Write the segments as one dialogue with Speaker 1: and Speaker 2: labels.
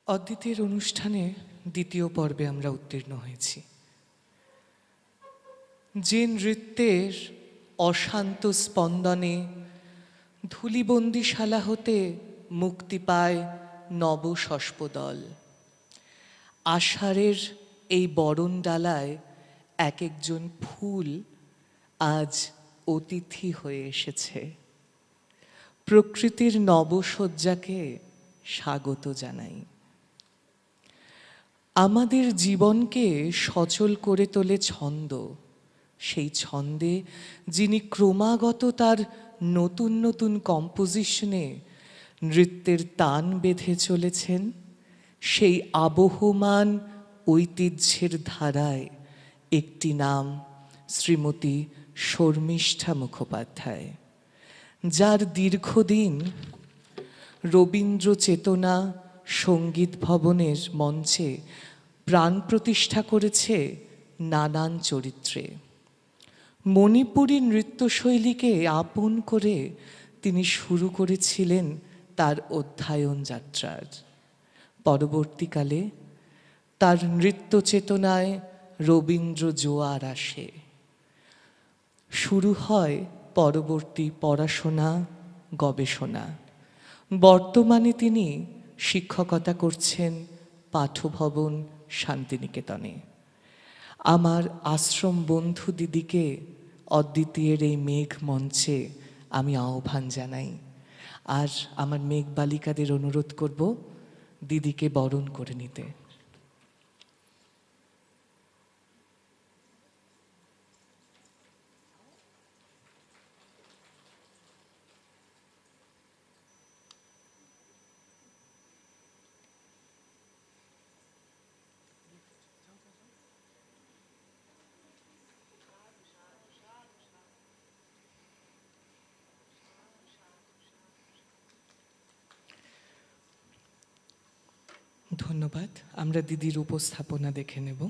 Speaker 1: অদ্বিতীয়ের অনুষ্ঠানে দ্বিতীয় পর্বে আমরা উত্তীর্ণ হয়েছি। যে নৃত্যের অশান্ত স্পন্দনে ধূলিবন্দিশালা হতে মুক্তি পায় নবশস্পদল। আষাঢ়ের এই বরণ ডালায় এক একজন ফুল আজ অতিথি হয়ে এসেছে। প্রকৃতির নবসজ্জাকে স্বাগত জানাই। আমাদের জীবনকে সচল করে তোলে ছন্দ। সেই ছন্দে যিনি ক্রমাগত তার নতুন নতুন কম্পোজিশনে নৃত্যের তান বেঁধে চলেছেন, সেই আবহমান ঐতিহ্যের ধারায় একটি নাম শ্রীমতী শর্মিষ্ঠা মুখোপাধ্যায়, যার দীর্ঘদিন রবীন্দ্র চেতনা সঙ্গীত ভবনের মঞ্চে প্রাণ প্রতিষ্ঠা করেছে নানান চরিত্রে। মণিপুরী নৃত্যশৈলীকে আপন করে তিনি শুরু করেছিলেন তার অধ্যয়ন যাত্রার। পরবর্তীকালে তার নৃত্য চেতনায় রবীন্দ্র জোয়ার আসে। শুরু হয় পরবর্তী পড়াশোনা, গবেষণা। বর্তমানে তিনি শিক্ষকতা করছেন পাঠভবন শান্তিনিকেতনে। আমার আশ্রম বন্ধু দিদিকে অদ্বিতীয়ের এই মেঘ মঞ্চে আমি আহ্বান জানাই। আর আমার মেঘ বালিকাদের অনুরোধ করব দিদিকে বরণ করে নিতে। ধন্যবাদ। আমরা দিদির উপস্থাপনা দেখে নেব।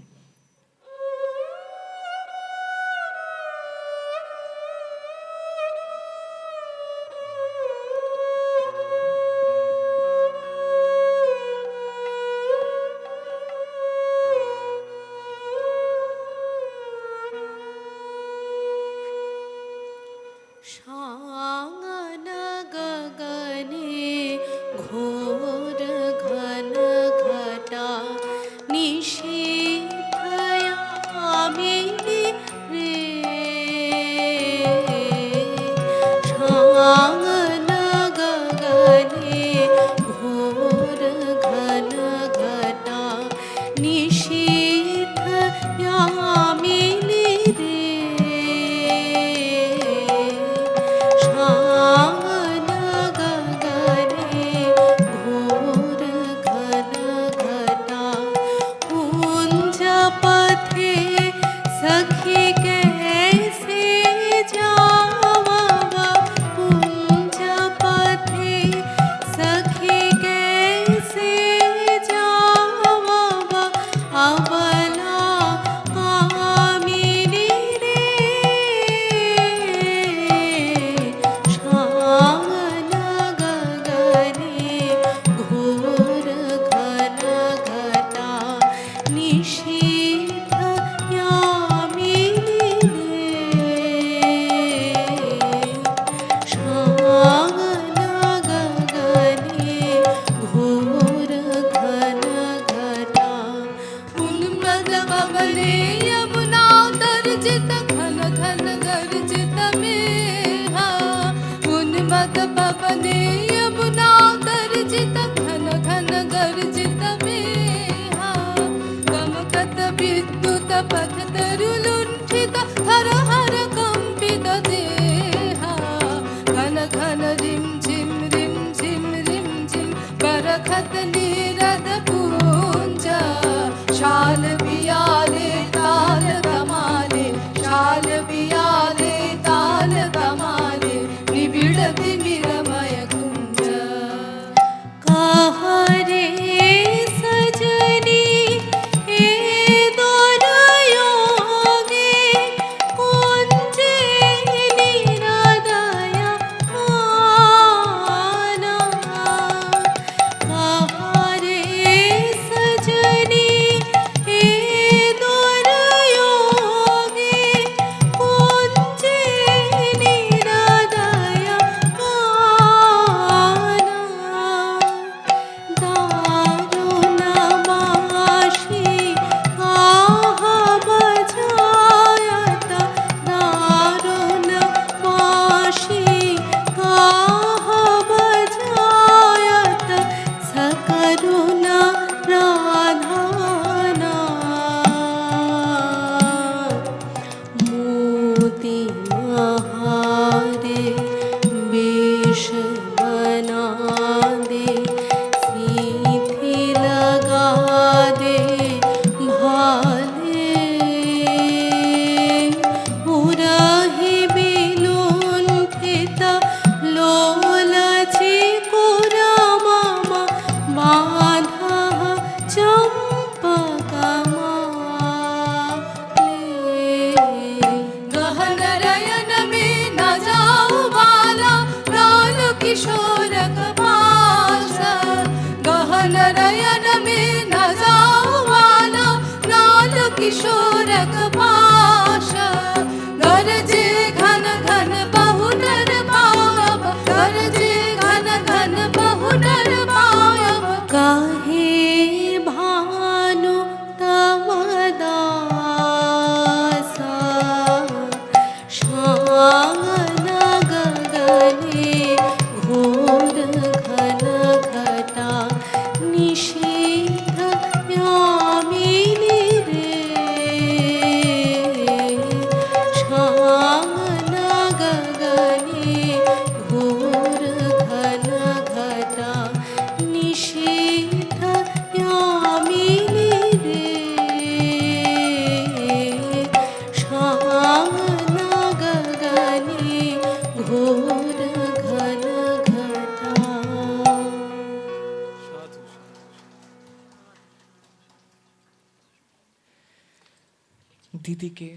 Speaker 1: দিদিকে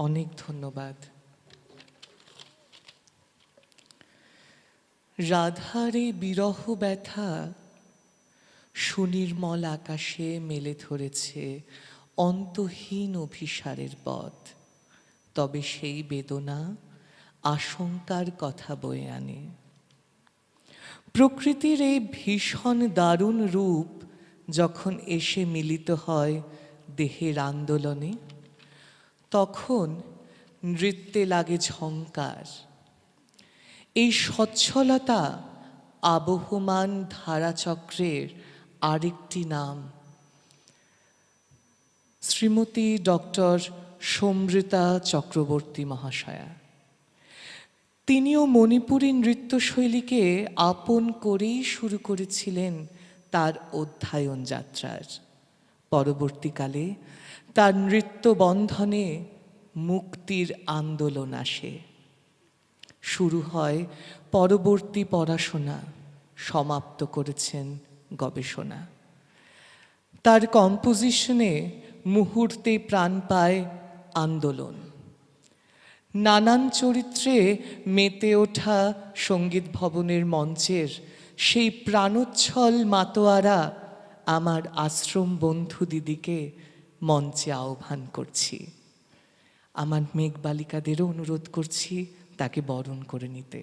Speaker 1: অনেক ধন্যবাদ। রাধার এই বিরহ ব্যথা সুনির্মল আকাশে মেলে ধরেছে অন্তহীন অভিসারের পথ। তবে সেই বেদনা আশঙ্কার কথা বয়ে আনে। প্রকৃতির এই ভীষণ দারুণ রূপ যখন এসে মিলিত হয় দেহের আন্দোলনে, তখন নৃত্যে লাগে ঝঙ্কার। এই সচ্ছলতা আবহমান ধারাচক্রের আরেকটি নাম। শ্রীমতী ডক্টর সমৃতা চক্রবর্তী মহাশয়া, তিনিও মণিপুরী নৃত্যশৈলীকে আপন করেই শুরু করেছিলেন তার অধ্যয়ন যাত্রার। পরবর্তীকালে তার নৃত্য বন্ধনে মুক্তির আন্দোলন আসে। শুরু হয় পরবর্তী পড়াশোনা, সমাপ্ত করেছেন গবেষণা। তার কম্পোজিশনে মুহূর্তে প্রাণ পায় আন্দোলন। নানান চরিত্রে মেতে ওঠা সঙ্গীত ভবনের মঞ্চের সেই প্রাণোচ্ছল মাতোয়ারা আমার আশ্রম বন্ধু দিদিকে মঞ্চে আহ্বান করছি। আমার মেঘবালিকাদেরও অনুরোধ করছি তাকে বরণ করে নিতে।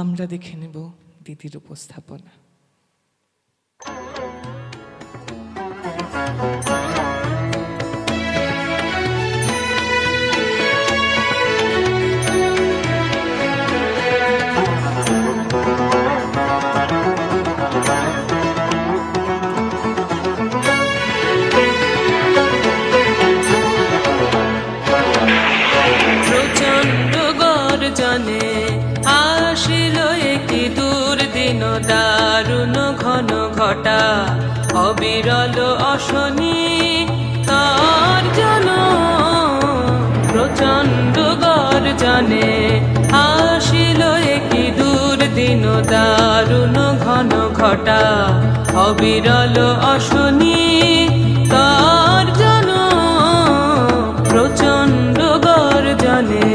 Speaker 1: আমরা দেখে নেব দিদির উপস্থাপনা।
Speaker 2: প্রচণ্ড গর্জনে আসিল একটি দুর্দিন, দারুণ ঘন ঘটা অবিরল অশনি তর্জন। প্রচণ্ড গর্জনে আসিল একটি দুর্দিন, দারুণ ঘন ঘটা অবিরল অশনি তর্জন। প্রচণ্ড গর্জনে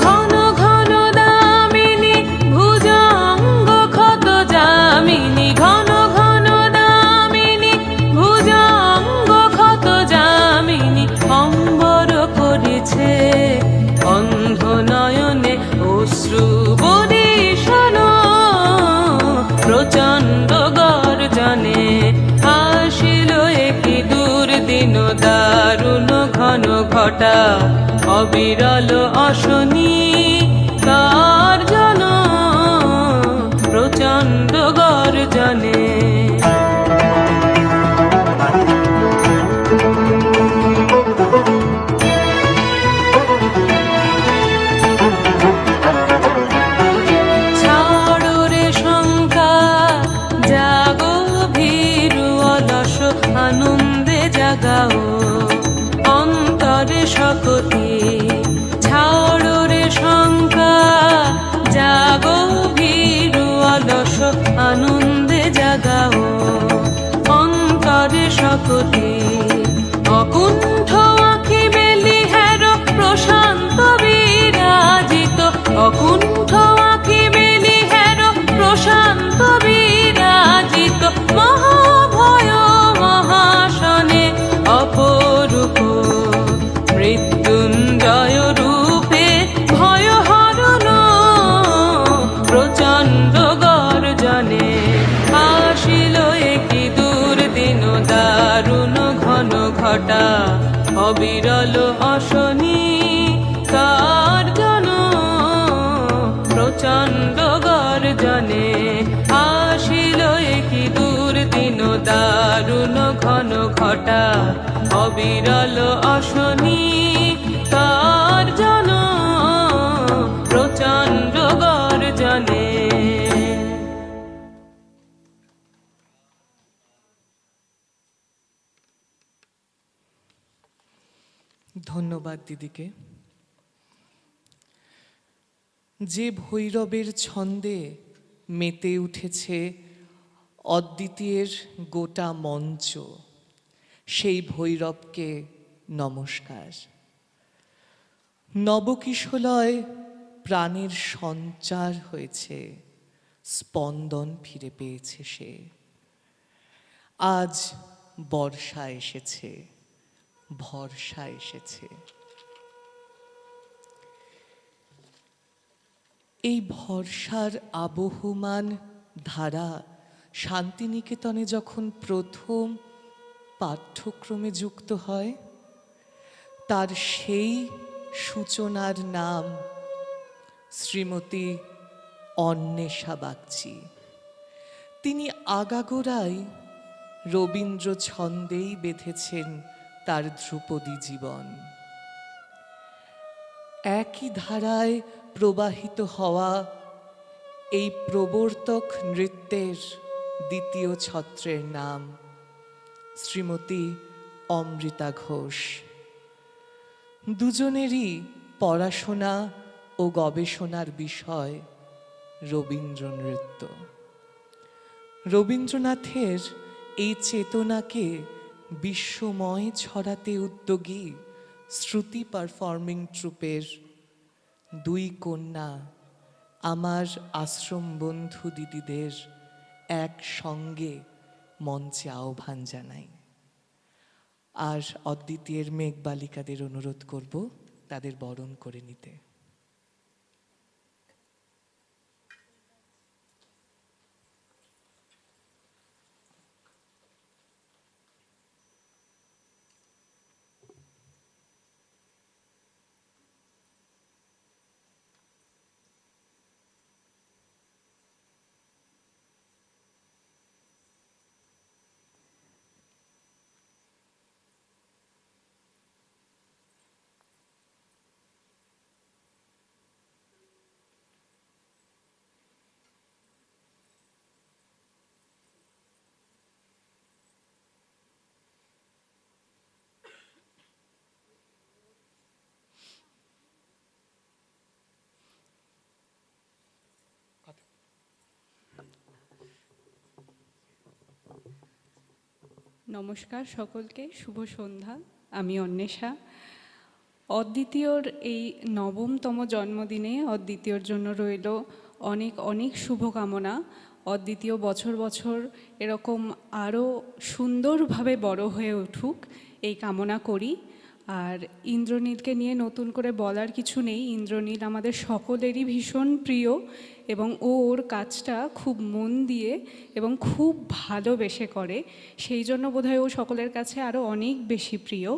Speaker 2: ঘন ঘন দামিনী ভুজঙ্গ ক্ষত যামিনী, ঘন ঘন দামিনী ভুজঙ্গ ক্ষত যামিনী অম্বর করেছে অন্ধ নয়নে অশ্রু বরিশন। প্রচণ্ড গর্জনে আসিল একটি দুর্দিন, দারুণ ঘন ঘটা অবিরল অশনি তর্জন। প্রচণ্ড গর্জনে ছাড়ো রে শঙ্কা, জাগো ভীরু অলস আনন্দে জাগাও অন্তরে শক্তি। ছাড়ো রে শঙ্কা, জাগো ভীরু অলস আনন্দে জাগাও অন্তরে শক্তি। অকুণ্ঠ আঁখি বেলি হের প্রশান্ত বিরাজিত, অকুণ্ঠ আঁখি বেলি হের প্রশান্ত বিরাজিত। মহাভয় মহাশনে অপরূপ মৃত্যুঞ্জয় রূপে ভয় হরণ। প্রচণ্ড গর্জনে আসিল একটি দুর্দিন, দারুণ ঘন ঘটা অবিরল অশনি তর্জন। প্রচণ্ড গর্জনে আসিল একটি দুর্দিন, দিন দারুণ ঘন ঘটা, অবিরল অশনি তার জন প্রচণ্ড গর্জনে।
Speaker 1: ধন্যবাদ দিদিকে। যে ভৈরবের ছন্দে মেতে উঠেছে অদ্বিতীয়ের গোটা মঞ্চ, সেই ভৈরবকে নমস্কার। নবকিশলয় প্রাণের সঞ্চার হয়েছে, স্পন্দন ফিরে পেয়েছে সে। আজ বর্ষা এসেছে, ভরসা এসেছে। এই ভরসার আবহমান ধারা শান্তিনিকেতনে যখন প্রথম পাঠ্যক্রমে যুক্ত হয়, তার সেই সূচনার নাম শ্রীমতী অন্বেষা বাগচি। তিনি আগাগোড়াই রবীন্দ্র ছন্দেই বেঁধেছেন তার ধ্রুপদী জীবন। একই ধারায় প্রবাহিত হওয়া এই প্রবর্তক নৃত্যের দ্বিতীয় ছত্রের নাম শ্রীমতী অমৃতা ঘোষ। দুজনেরই পড়াশোনা ও গবেষণার বিষয় রবীন্দ্র নৃত্য। রবীন্দ্রনাথের এই চেতনাকে বিশ্বময় ছড়াতে উদ্যোগী শ্রুতি পারফর্মিং ট্রুপের দুই কন্যা আমার আশ্রম বন্ধু দিদিদের একসঙ্গে মঞ্চে আহ্বান জানাই। আর অদ্বিতীয়ের মেঘবালিকাদের অনুরোধ করব তাদের বরণ করে নিতে।
Speaker 3: নমস্কার সকলকে, শুভ সন্ধ্যা। আমি অন্বেষা। অদ্বিতীয়র এই নবমতম জন্মদিনে অদ্বিতীয়র জন্য রইল অনেক অনেক শুভকামনা। অদ্বিতীয় বছর বছর এরকম আরও সুন্দরভাবে বড় হয়ে উঠুক, এই কামনা করি। আর ইন্দ্রনীলকে নিয়ে নতুন করে বলার কিছু নেই। ইন্দ্রনীল আমাদের সকলেরই ভীষণ প্রিয় এবং ও ওর কাজটা খুব মন দিয়ে এবং খুব ভালোবেসে করে। সেই জন্য বোধহয় ও সকলের কাছে আরও অনেক বেশি প্রিয়।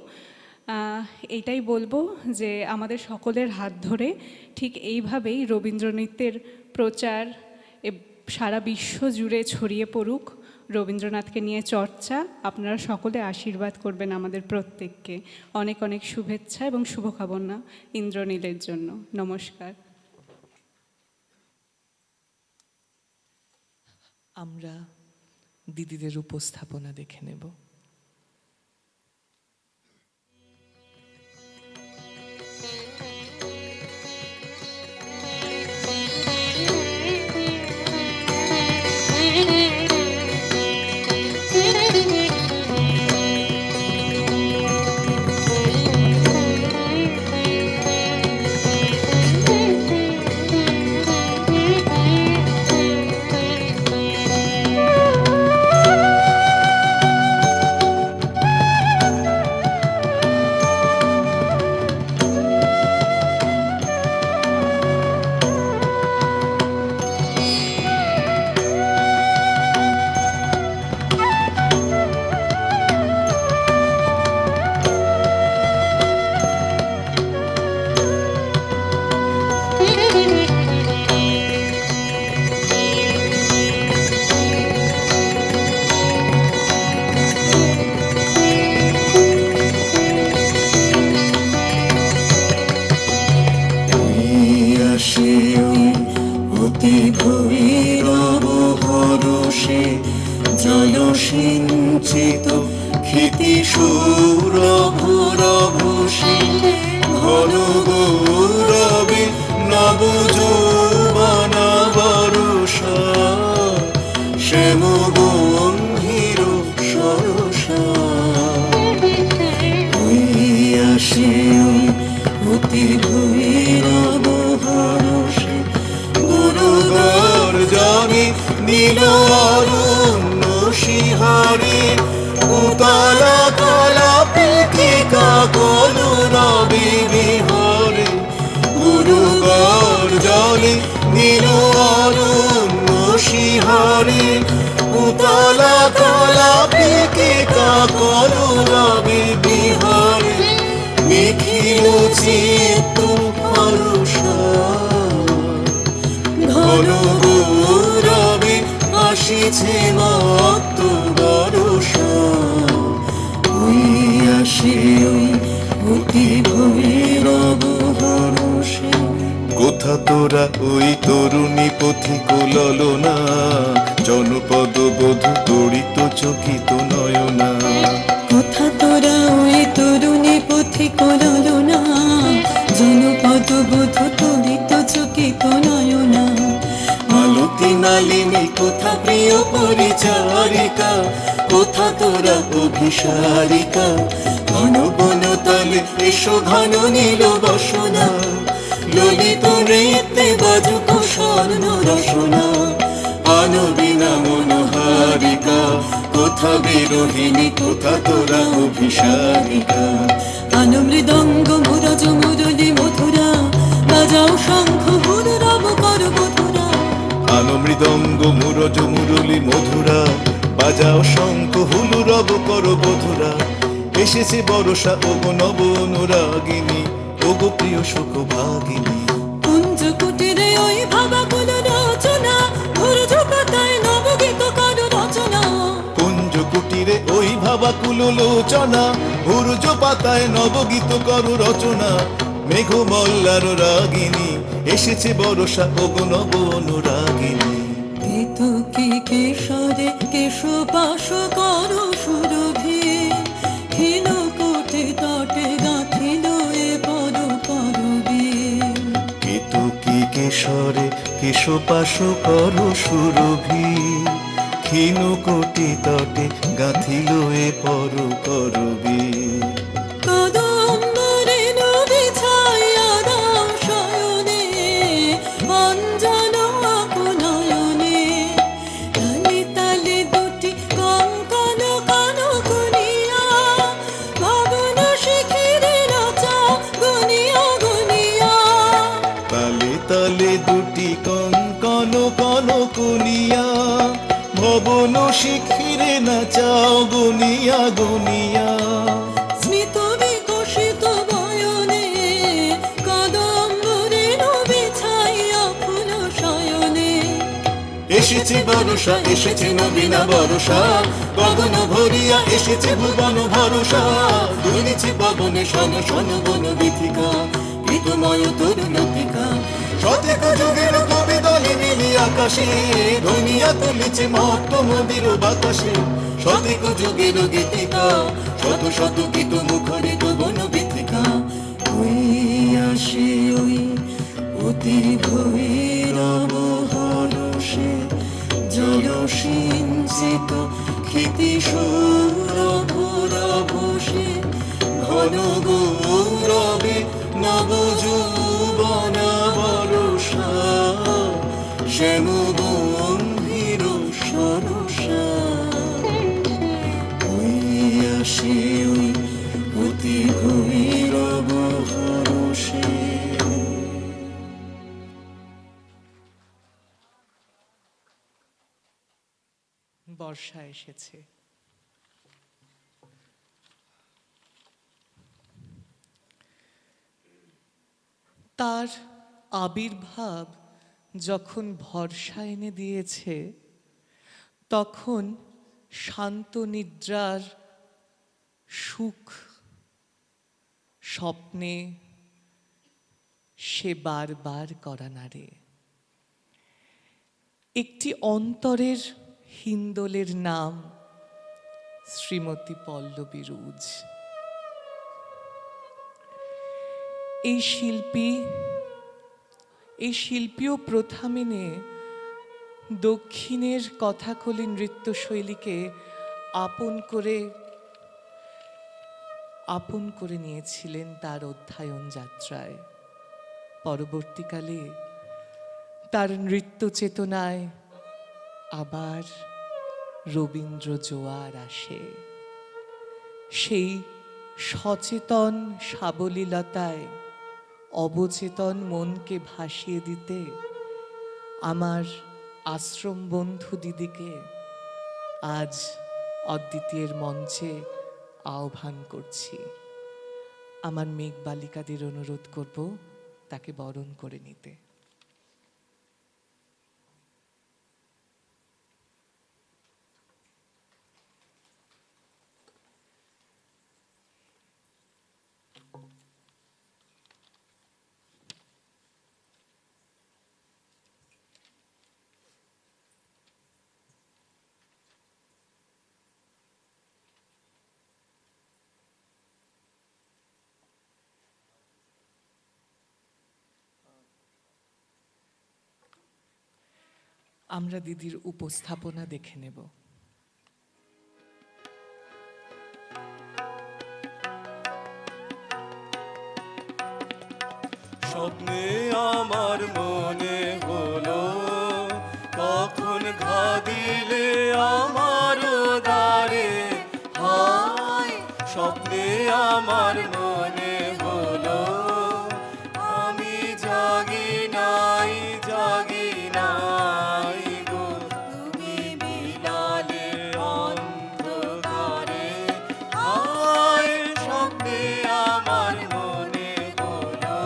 Speaker 3: এইটাই বলবো যে আমাদের সকলের হাত ধরে ঠিক এইভাবেই রবীন্দ্র নৃত্যের প্রচার সারা বিশ্ব জুড়ে ছড়িয়ে পড়ুক। রবীন্দ্রনাথকে নিয়ে চর্চা, আপনারা সকলে আশীর্বাদ করবেন আমাদের প্রত্যেককে। অনেক অনেক শুভেচ্ছা এবং শুভকামনা ইন্দ্রনীলের জন্য। নমস্কার।
Speaker 1: আমরা দিদিদের উপস্থাপনা দেখে নেব।
Speaker 4: আসে ওই অতি ভৈরব ভরসে জলসিঞ্চিত ক্ষিতি সৌরভ রভসে ঘন গৌরবে নব যৌবনা বরষা শ্যাম গম্ভীর সরসা ওই আসে ওই অতি ভৈরব ভরসে গুরুগর জানি নীল অরণ্য শিহারে উতলা কলা পীঠিকা কলু রবি বিহারে গুরুগর জলে নীল অরণ্য শিহারে উতলা কলা পীঠিকা কলু রবি বিহারে নিখিল চিত্ত হরষা ঘন গৌরবে আসিছে মত্ত বরষা ওই আসে ওই অতি ভৈরব ভরসে কোথা তোরা ওই তরুণী পথিক ললনা জনপদ বধূ তড়িত চকিত নয়না কোথা তোরা ওই তরুণী পথিক ললনা জনপদ বধূ তড়িত চকিত নয়না মালতী নালিনী কোথা প্রিয় পরিচারিকা কোথা তোরা অভিসারিকা ঘন বন তলে এসো ঘন নীল বসনা ললিত নৃত্যে বাজুক স্বর্ণ রসনা আনবিনা মনোহারিকা কোথা বিরোহিণী কোথা তোরা অভিসারিকা আনো মৃদঙ্গ মুরজ মুরলি মধুরা বাজাও শঙ্খ হুর রব কর মধুরা আনো মৃদঙ্গ মুরজ মুরলি মধুরা বাজাও শঙ্খ হুলু রব কর বধুরা এসেছে বরষা ওগো নব অনুরাগিনী ওগো প্রিয় সুখ ভাগিনী কুঞ্জ কুটিরে ওই ভাবাকুল রচনা ভুরজ পাতায় নবগীত কর রচনা কুঞ্জ কুটিরে ওই ভাবাকুল লোচনা ভুরজ পাতায় নবগীত কর রচনা মেঘ মল্লার রাগিনী এসেছে বরষা ওগো নব অনুরাগিনী কেতকী কেশরে কেশপাশ কর সুরভি ক্ষীণ কোটি তটে গাঁথিল এ পর পরবি কেতকী কেশরে কেশপাশ কর সুরভি ক্ষীণ কোটি তটে গাঁথিল এ পর করবি কদম্বরে নবী ছায়া দাও শয়নে অঞ্জন নয়নে তালে তালে দুটি কঙ্কন কান গুনিয়া ভবন শিখিরে নাচা গুনিয়া গুনিয়া তালে তালে দুটি কঙ্কন কান গুনিয়া ভবন শিখিরে নাচাও গুনিয়া গুনিয়া স্মিত বিকশিত বয়নে কদম্বরে নবী ছায়া ফুল শয়নে এসেছে বরষা এসেছে নবীনা বরষা গগন ভরিয়া এসেছে ভুবন ভরসা দুলিছে পবনে শন শন বন বিথিকা ঋতুময় তরুণতিকা শতেক যুগের কবি দলে মিলি আকাশে ধনিয়া তুলিছে মহত্ব মন্দির বাতাসে শতেক যুগের গীতিকা শত শত গীত মুখরিত বন বিথিকা ওই আসে ওই অতি ভৈরব হরষে জলসিঞ্চিত ক্ষিতি সৌরভ রভসে ঘন গৌরবে নব যৌবনা বরষা শ্যাম গম্ভীর সরসা ওই আসে ওই অতি ভৈরব হরষে
Speaker 1: বর্ষা এসেছে। তার আবির্ভাব যখন ভরসা এনে দিয়েছে, তখন শান্ত নিদ্রার সুখ স্বপ্নে সে বারবার করা নাড়ে। একটি অন্তরের হিন্দোলের নাম শ্রীমতী পল্লবী রুজ। এই শিল্পীও প্রথা মেনে দক্ষিণের কথাকলি নৃত্যশৈলীকে আপন করে নিয়েছিলেন তার অধ্যয়ন যাত্রায়। পরবর্তীকালে তার নৃত্য চেতনায় আবার রবীন্দ্র জোয়ার আসে। সেই সচেতন সাবলীলতায় অবচেতন মনকে ভাসিয়ে দিতে আমার আশ্রম বন্ধু দিদিকে আজ অদ্বিতীয়ের মঞ্চে আহ্বান করছি। আমার মেঘ বালিকাদের অনুরোধ করব তাকে বরণ করে নিতে। আমরা দিদির উপস্থাপনা দেখে নেব।
Speaker 4: স্বপ্নে আমার মনে হলো কখন ঘা দিলে আমার দ্বারে, হায় স্বপ্নে আমার মনে হলো আমি জাগি নাই গো, তুমি বিলালে অন্ধকারে, হায় স্বপ্নে আমার মনে হলো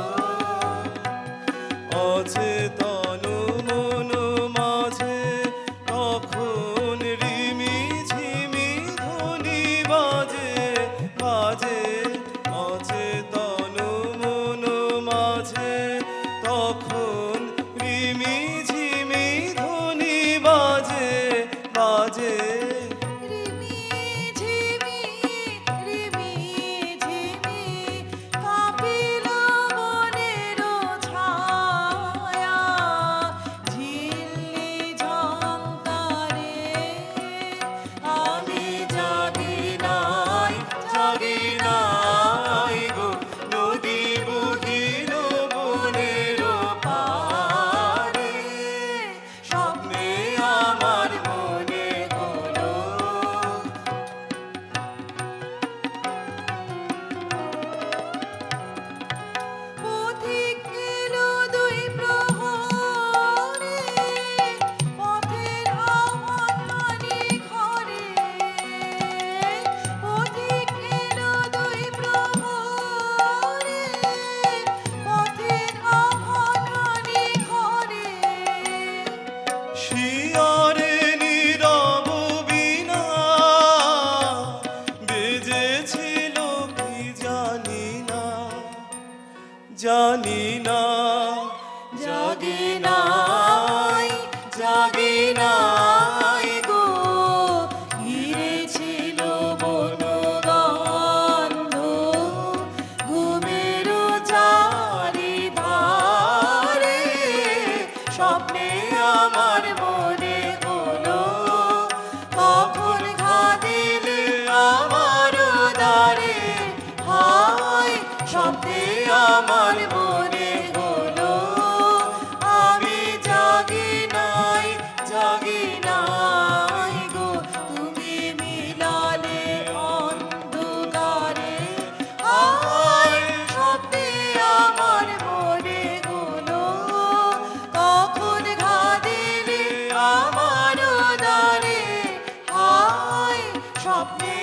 Speaker 4: অচেতন মন মাঝে তখন রিমি ঝিমি ধ্বনি বাজে বাজে, অচেতন মন মাঝে তখন রিমি ঝিমি ধ্বনি বাজে বাজে।
Speaker 5: রিমি ঝিমি কাঁপিল মনের ছায়া, ঝিল্লি ঝংকারে
Speaker 4: আমি জাগি নাই গো, নদী বহিল বনের পারে, স্বপ্নে আমার মনে হলো
Speaker 5: পথিক এলো দুই প্রহরে, পথের আহ্বানহানি ঘরে, পথিক এলো দুই প্রহরে, পথের আহ্বানহানি ঘরে,
Speaker 4: শিয়রে নীরব বীণা বেজেছিল কি জানি না জাগি নাই
Speaker 5: গো, ঘিরে ছিল বনগন্ধ, ঘুমের চারিধারে, স্বপ্নে আমার মনে হলো কখন ঘা দিলে আমার দ্বারে, হায় স্বপ্নে আমার মনে হলো আমি জাগি নাই গো, তুমি মিলালে অন্ধকারে, হায় স্বপ্নে আমার মনে হলো কখন ঘা দিলে আমার দ্বারে, হায় স্বপ্নে